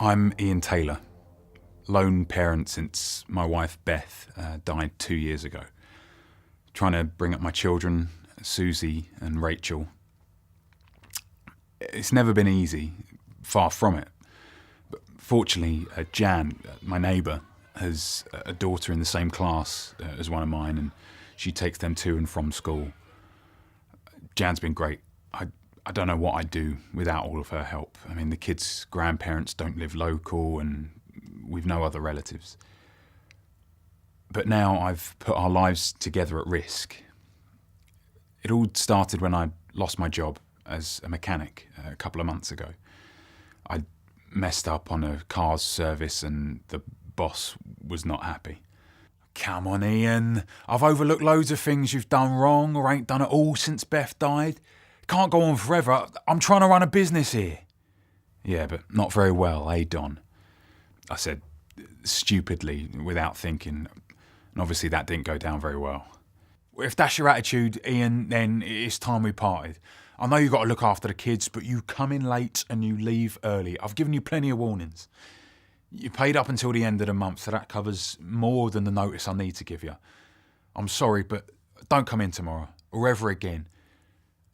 I'm Ian Taylor, lone parent since my wife Beth died 2 years ago. Trying to bring up my children, Susie and Rachel. It's never been easy, far from it. But fortunately, Jan, my neighbour, has a daughter in the same class as one of mine, and she takes them to and from school. Jan's been great. I don't know what I'd do without all of her help. I mean, the kids' grandparents don't live local and we've no other relatives. But now I've put our lives together at risk. It all started when I lost my job as a mechanic a couple of months ago. I messed up on a car's service and the boss was not happy. Come on, Ian. I've overlooked loads of things you've done wrong or ain't done it all since Beth died. Can't go on forever. I'm trying to run a business here. Yeah, but not very well, eh, Don? I said stupidly, without thinking. And obviously that didn't go down very well. If that's your attitude, Ian, then it's time we parted. I know you've got to look after the kids, but you come in late and you leave early. I've given you plenty of warnings. You paid up until the end of the month, so that covers more than the notice I need to give you. I'm sorry, but don't come in tomorrow, or ever again.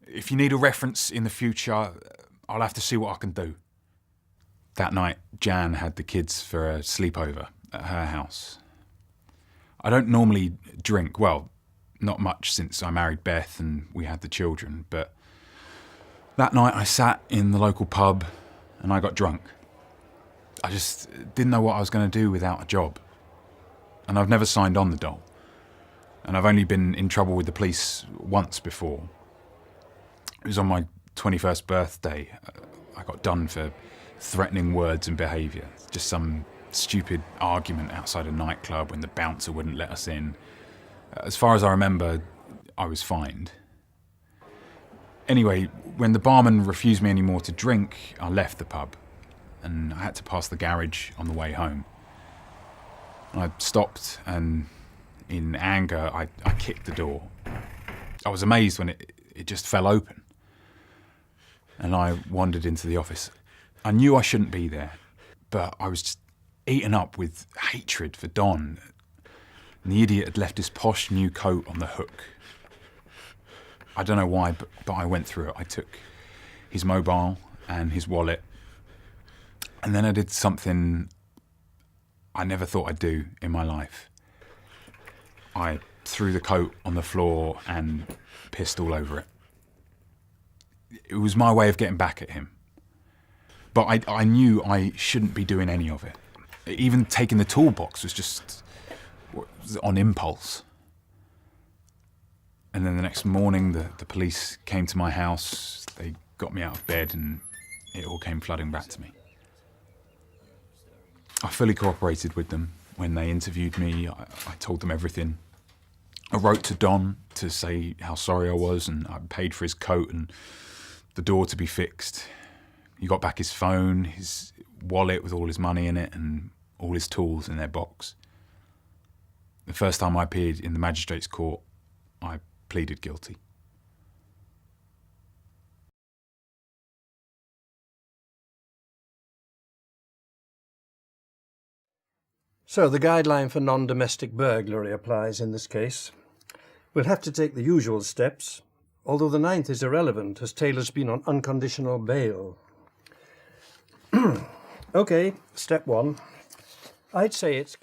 If you need a reference in the future, I'll have to see what I can do. That night, Jan had the kids for a sleepover at her house. I don't normally drink, well, not much since I married Beth and we had the children, but that night I sat in the local pub and I got drunk. I just didn't know what I was going to do without a job. And I've never signed on the dole. And I've only been in trouble with the police once before. It was on my 21st birthday. I got done for threatening words and behaviour. Just some stupid argument outside a nightclub when the bouncer wouldn't let us in. As far as I remember, I was fined. Anyway, when the barman refused me any more to drink, I left the pub and I had to pass the garage on the way home. I stopped and in anger, I kicked the door. I was amazed when it just fell open. And I wandered into the office. I knew I shouldn't be there, but I was just eaten up with hatred for Don. And the idiot had left his posh new coat on the hook. I don't know why, but I went through it. I took his mobile and his wallet, and then I did something I never thought I'd do in my life. I threw the coat on the floor and pissed all over it. It was my way of getting back at him. But I knew I shouldn't be doing any of it. Even taking the toolbox was just on impulse. And then the next morning, the police came to my house. They got me out of bed and it all came flooding back to me. I fully cooperated with them. When they interviewed me, I told them everything. I wrote to Don to say how sorry I was, and I paid for his coat and the door to be fixed. He got back his phone, his wallet with all his money in it, and all his tools in their box. The first time I appeared in the magistrate's court, I pleaded guilty. So the guideline for non-domestic burglary applies in this case. We'll have to take the usual steps, although the 9th is irrelevant as Taylor's been on unconditional bail. Okay, step 1. I'd say it's